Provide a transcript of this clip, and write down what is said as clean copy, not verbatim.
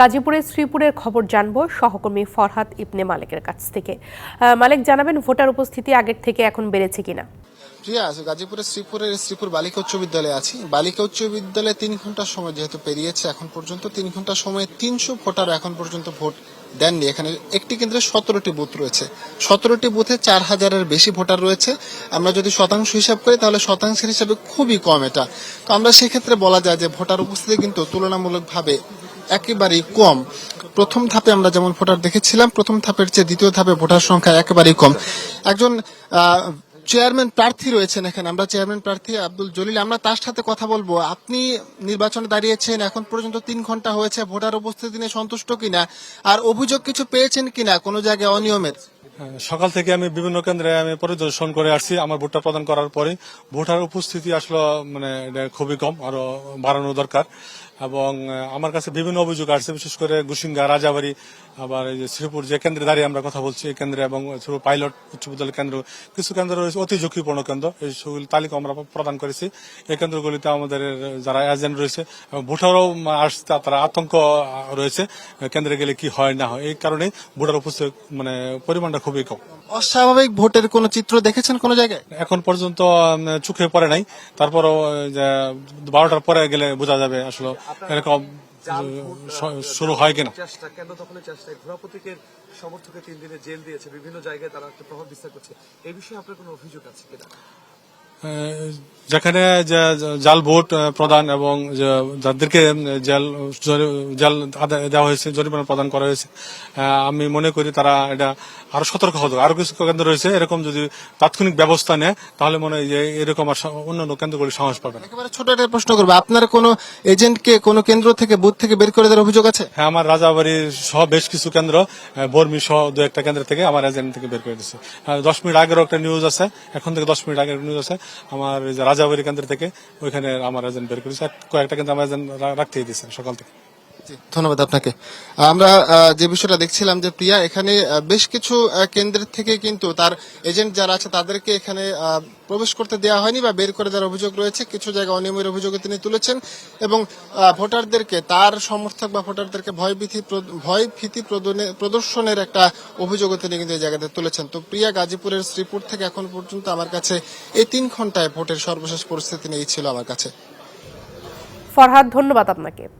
গাজীপুরের শ্রীপুরের খবর জানবো সহকর্মী ফরহাদ ইবনে মালিকের কাছ থেকে। মালিক, জানাবেন ভোটার উপস্থিতি আগের থেকে এখন বেড়েছে কিনা? প্রিয়া, গাজীপুরের শ্রীপুর বালিকা উচ্চ বিদ্যালয়ে আছি। বালিকা উচ্চ বিদ্যালয়ে 3 ঘন্টা সময় যেহেতু পেরিয়েছে, এখন পর্যন্ত 3 ঘন্টা সময়ে 300 ভোটার এখন পর্যন্ত ভোট দেননি। এখানে একটি কেন্দ্রে 17টি বুথ রয়েছে। 17টি বুথে 4000-এর বেশি ভোটার রয়েছে। আমরা যদি শতাংশ হিসাব করি তাহলে শতাংশের হিসাবে খুবই কম এটা। তো আমরা সেক্ষেত্রে বলা যায় যে ভোটার উপস্থিতি কিন্তু তুলনামূলকভাবে একেবারেই কম। প্রথম ধাপে আমরা যেমন ভোটার দেখেছিলাম, প্রথম ধাপের চেয়ে দ্বিতীয় ধাপে ভোটার সংখ্যা একেবারেই কম। একজন চেয়ারম্যান প্রার্থী রয়েছেন এখানে, আমরা চেয়ারম্যান প্রার্থী আব্দুল জলিল, আমরা তার সাথে কথা বলবো। আপনি নির্বাচনে দাঁড়িয়েছেন, এখন পর্যন্ত 3 ঘন্টা হয়েছে, ভোটার উপস্থিতি নিয়ে সন্তুষ্ট কিনা, আর অভিযোগ কিছু পেয়েছেন কিনা কোনো জায়গায় অনিয়মের? সকাল থেকে আমি বিভিন্ন কেন্দ্রে পরিদর্শন করে আসছি। আমার ভোটটা প্রদান করার পরে ভোটার উপস্থিতি আসলে খুবই কম, আরো বাড়ানো দরকার। এবং আমার কাছে বিভিন্ন অভিযোগ আসছে, বিশেষ করে গুসিঙ্গা, রাজাবাড়ি, আবার এই যে শ্রীপুর যে কেন্দ্রে দাঁড়িয়ে আমরা কথা বলছি এই কেন্দ্রে, এবং শ্রীপুর পাইলট উচ্চ বিদ্যালয় কেন্দ্র, কিছু কেন্দ্র রয়েছে অতি ঝুঁকিপূর্ণ কেন্দ্র। এই সেগুলি তালিকা আমরা প্রদান করেছি। এই কেন্দ্রগুলিতে আমাদের যারা এজেন্ট রয়েছে, ভোটারও আসছে, তারা আতঙ্ক রয়েছে কেন্দ্রে গেলে কি হয় না হয়। এই কারণে ভোটার উপস্থিত পরিমাণটা খুবই কম। অস্বাভাবিক ভোটের কোন চিত্র দেখেছেন কোন জায়গায়? এখন পর্যন্ত চোখে পড়ে নাই, তারপরও 12টার পরে গেলে বোঝা যাবে আসলে এরকম শুরু হয় কিনা। কেন্দ্র দখলের চেষ্টায় ঘোড়া প্রতীকের সমর্থককে 3 দিনের জেল দিয়েছে, বিভিন্ন জায়গায় তারা একটা প্রভাব বিস্তার করছে। এই বিষয়ে আপনার কোনো অভিযোগ আছে কিনা? যেখানে জাল ভোট প্রদান এবং যাদেরকে জেল দেওয়া হয়েছে, জরিমানা প্রদান করা হয়েছে, আমি মনে করি তারা এটা আরো সতর্ক হতো। আরো কিছু কেন্দ্র রয়েছে, এরকম যদি তাৎক্ষণিক ব্যবস্থা নেয় তাহলে মনে হয় যে এরকম আর অন্যান্য কেন্দ্রগুলি সাহস পাবে না। একেবারে ছোট একটা প্রশ্ন করবো, আপনার কোনো এজেন্টকে কোনো কেন্দ্র থেকে বুথ থেকে বের করে দেওয়ার অভিযোগ আছে? হ্যাঁ, আমার রাজাবাড়ির সহ বেশ কিছু কেন্দ্র, বর্মি সহ 2-1টা কেন্দ্র থেকে আমার এজেন্ট থেকে বের করে দিচ্ছে। 10 মিনিট আগেরও একটা নিউজ আছে, এখন থেকে 10 মিনিট আগের নিউজ আছে, আমার রাজাবাড়ি কেন্দ্র থেকে ওইখানে আমার এজেন্ট বের করেছে। কয়েকটা কিন্তু আমার এজেন্ট রাখতেই দিচ্ছে সকাল থেকে। ধন্যবাদ আপনাকে। আমরা যে বিষয়টা দেখছিলাম যে প্রিয়া, এখানে বেশ কিছু কেন্দ্রের থেকে কিন্তু তার এজেন্ট যারা আছে তাদেরকে এখানে প্রবেশ করতে দেওয়া হয়নি বা বের করে দেওয়ার অভিযোগ রয়েছে। কিছু জায়গায় অনিয়মের অভিযোগে তিনি তুলেছেন এবং ভোটারদেরকে, তার সমর্থক বা ভোটারদেরকে ভয়ভীতি প্রদর্শনের একটা অভিযোগও তিনি কিন্তু এই জায়গাতে তুলেছেন। তো প্রিয়া, গাজীপুরের শ্রীপুর থেকে এখন পর্যন্ত আমার কাছে এই 3 ঘন্টায় ভোটের সর্বশেষ পরিস্থিতি নিয়ে ছিল আমার কাছে। ফরহাদ, ধন্যবাদ আপনাকে।